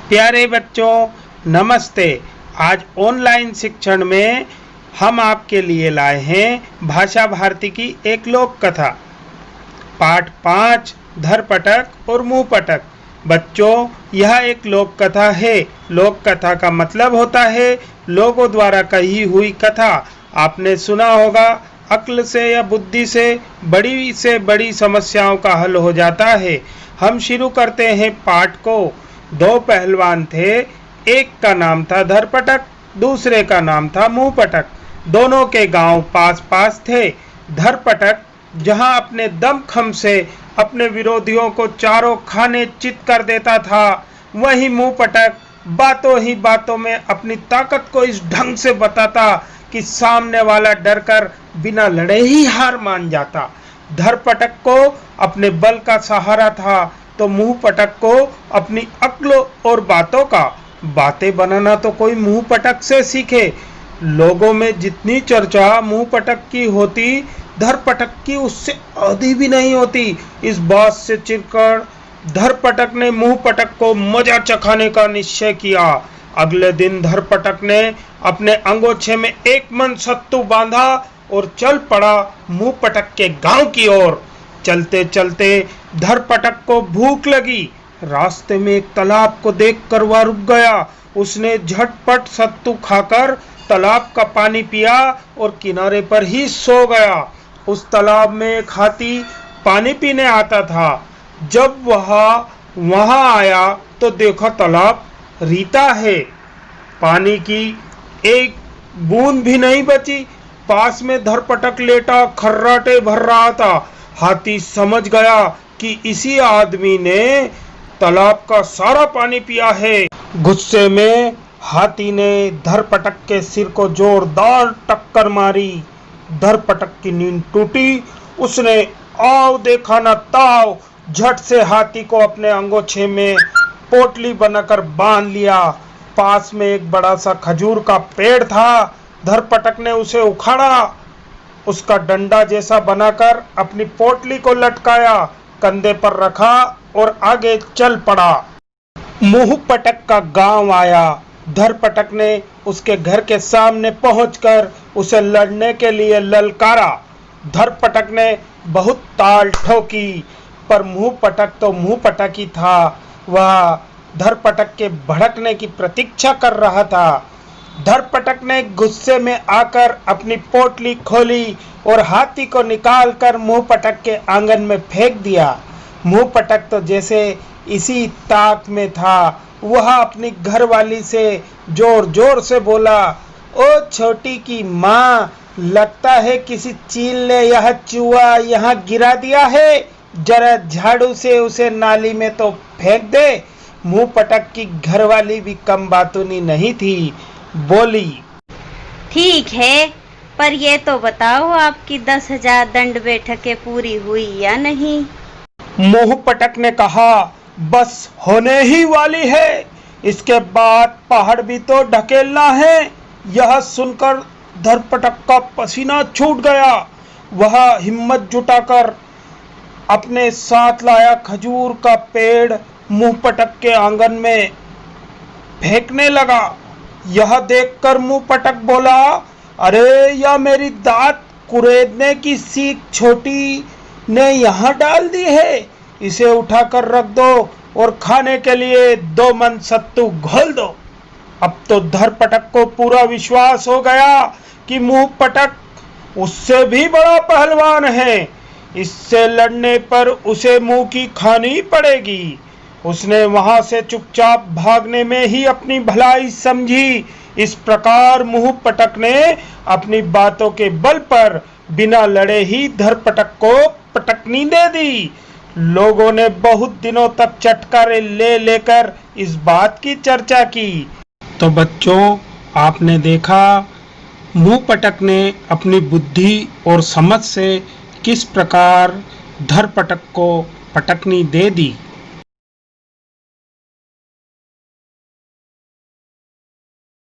प्यारे बच्चों नमस्ते। आज ऑनलाइन शिक्षण में हम आपके लिए लाए हैं भाषा भारती की एक लोक कथा पाठ 5 धरपटक और मुंहपटक। बच्चों यह एक लोक कथा है। लोक कथा का मतलब होता है लोगों द्वारा कही हुई कथा। आपने सुना होगा अक्ल से या बुद्धि से बड़ी समस्याओं का हल हो जाता है। हम शुरू करते हैं पाठ को। दो पहलवान थे, एक का नाम था धरपटक, दूसरे का नाम था मुंहपटक। दोनों के गांव पास पास थे। धरपटक जहां अपने दमखम से अपने विरोधियों को चारों खाने चित कर देता था, वहीं मुंहपटक बातों ही बातों में अपनी ताकत को इस ढंग से बताता कि सामने वाला डरकर बिना लड़े ही हार मान जाता। धरपटक को अपने बल का सहारा था तो मुंहपटक को अपनी अक्ल और बातों का। बातें बनाना तो कोई मुंहपटक से सीखे। लोगों में जितनी चर्चा मुंहपटक की होती, धरपटक की उससे आधी भी नहीं होती। इस बात से चिढ़कर धरपटक ने मुंहपटक को मजा चखाने का निश्चय किया। अगले दिन धरपटक ने अपने अंगोछे में एक मन सत्तू बांधा और चल पड़ा मुंहपटक के गांव की ओर। चलते चलते धरपटक को भूख लगी। रास्ते में एक तालाब को देखकर वह रुक गया। उसने झटपट सत्तू खाकर तालाब का पानी पिया और किनारे पर ही सो गया। उस तालाब में एक हाथी पानी पीने आता था। जब वह वहां आया तो देखा तालाब रीता है, पानी की एक बूंद भी नहीं बची। पास में धरपटक लेटा खर्राटे भर रहा था। हाथी समझ गया कि इसी आदमी ने तालाब का सारा पानी पिया है। गुस्से में हाथी ने धरपटक के सिर को जोरदार टक्कर मारी। धरपटक की नींद टूटी। उसने आओ देखा न ताव झट से हाथी को अपने अंगोछे में पोटली बनाकर बांध लिया। पास में एक बड़ा सा खजूर का पेड़ था। धरपटक ने उसे उखाड़ा, उसका डंडा जैसा बनाकर अपनी पोटली को लटकाया, कंधे पर रखा और आगे चल पड़ा। मुंहपटक का गांव आया। धरपटक ने उसके घर के सामने पहुंचकर उसे लड़ने के लिए ललकारा। धरपटक ने बहुत ताल ठोकी, पर मुंहपटक तो मुंहपटक ही था। वह धरपटक के भड़कने की प्रतीक्षा कर रहा था। धरपटक ने गुस्से में आकर अपनी पोटली खोली और हाथी को निकालकर मुंहपटक के आंगन में फेंक दिया। मुंहपटक तो जैसे इसी ताक में था। वह अपनी घरवाली से जोर जोर से बोला, ओ छोटी की माँ, लगता है किसी चील ने यह चूहा यहाँ गिरा दिया है। जरा झाड़ू से उसे नाली में तो फेंक दे। मुंहपटक की घरवाली भी कम बातूनी नहीं थी। बोली, ठीक है, पर ये तो बताओ आपकी 10,000 दंड बैठकें पूरी हुई या नहीं? मुंहपटक ने कहा, बस होने ही वाली है। इसके बाद पहाड़ भी तो ढकेलना है। यह सुनकर धरपटक का पसीना छूट गया। वह हिम्मत जुटाकर अपने साथ लाया खजूर का पेड़ मुंहपटक के आंगन में फेंकने लगा। यह देखकर मुंहपटक बोला, अरे यह मेरी दांत कुरेदने की सीख छोटी ने यहाँ डाल दी है। इसे उठाकर रख दो और खाने के लिए 2 मन सत्तू घोल दो। अब तो धरपटक को पूरा विश्वास हो गया कि मुंहपटक उससे भी बड़ा पहलवान है। इससे लड़ने पर उसे मुंह की खानी पड़ेगी। उसने वहां से चुपचाप भागने में ही अपनी भलाई समझी। इस प्रकार मुंहपटक ने अपनी बातों के बल पर बिना लड़े ही धरपटक को पटकनी दे दी। लोगों ने बहुत दिनों तक चटकारे ले लेकर इस बात की चर्चा की। तो बच्चों, आपने देखा मुंहपटक ने अपनी बुद्धि और समझ से किस प्रकार धरपटक को पटकनी दे दी।